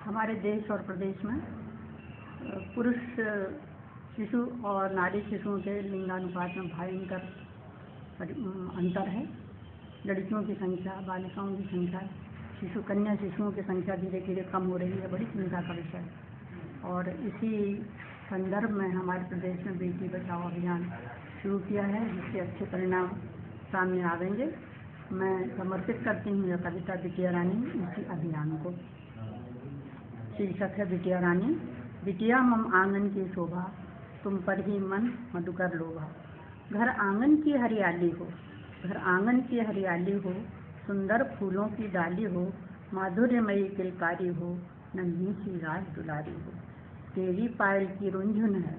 हमारे देश और प्रदेश में पुरुष शिशु और नारी शिशुओं के लिंगानुपात में भयंकर अंतर है। लड़कियों की संख्या, बालिकाओं की संख्या, कन्या शिशुओं की संख्या धीरे धीरे कम हो रही है। बड़ी चिंता का विषय है। और इसी संदर्भ में हमारे प्रदेश में बेटी बचाओ अभियान शुरू किया है, जिससे अच्छे परिणाम सामने आवेंगे। मैं समर्पित करती हूँ यह कविता बिटिया रानी इसी अभियान को। शीर्षक है बिटिया रानी। बिटिया मम आंगन की शोभा, तुम पर ही मन मधुकर लोभा। घर आंगन की हरियाली हो, घर आंगन की हरियाली हो, सुंदर फूलों की डाली हो, माधुर्यमयी किलकारी हो, नन्ही सी राज दुलारी हो। तेरी पायल की रुंझुन है,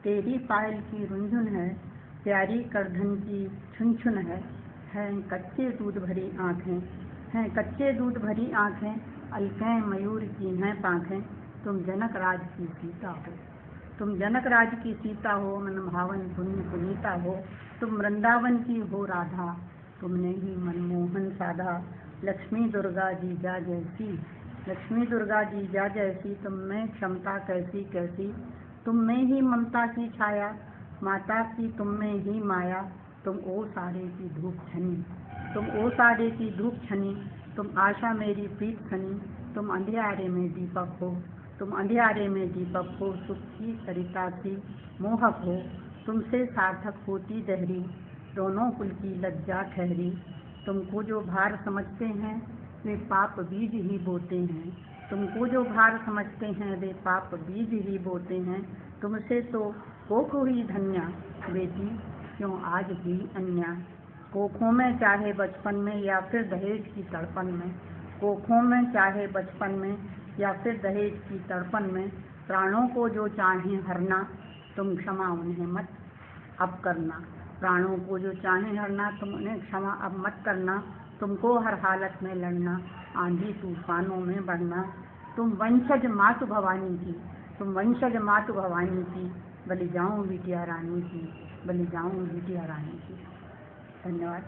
तेरी पायल की रुंझुन है, प्यारी करधन की छुन छुन है कच्चे दूध भरी आँखें, हैं कच्चे दूध भरी आँखें, अलकें मयूर की हैं पाँखें। तुम जनक राज की सीता हो, तुम जनक राज की सीता हो, मन भावन पुण्य पुनीता हो। तुम वृंदावन की हो राधा, तुमने ही मनमोहन साधा। लक्ष्मी दुर्गा जी जा जैसी, लक्ष्मी दुर्गा जी जा जैसी, तुम में क्षमता कैसी कैसी। तुम में ही ममता की छाया, माता की तुम में ही माया। तुम ओ सारे की धूप छनी, तुम ओ सारे की धूप छनी, तुम आशा मेरी प्रीत सनी। तुम अंधियारे में दीपक हो, तुम अंधियारे में दीपक हो, सुख की सरिता सी मोहक हो। तुमसे सार्थक होती दहरी, दोनों कुल की लज्जा ठहरी। तुमको जो भार समझते हैं वे पाप बीज ही बोते हैं, तुमको जो भार समझते हैं वे पाप बीज ही बोते हैं। तुमसे तो कोख हुई धन्या, बेटी क्यों आज भी अन्या। कोखों में चाहे बचपन में या फिर दहेज की तड़पन में, कोखों में चाहे बचपन में या फिर दहेज की तड़पन में। प्राणों को जो चाहें हरना, तुम क्षमा उन्हें मत अब करना। प्राणों को जो चाहें हरना, तुम उन्हें क्षमा अब मत करना। तुमको हर हालत में लड़ना, आंधी तूफानों में बढ़ना। तुम वंशज मातु भवानी की, तुम वंशज मातु भवानी की, बलि जाऊं बिटिया रानी की, बलि जाऊं बिटिया रानी की। धन्यवाद।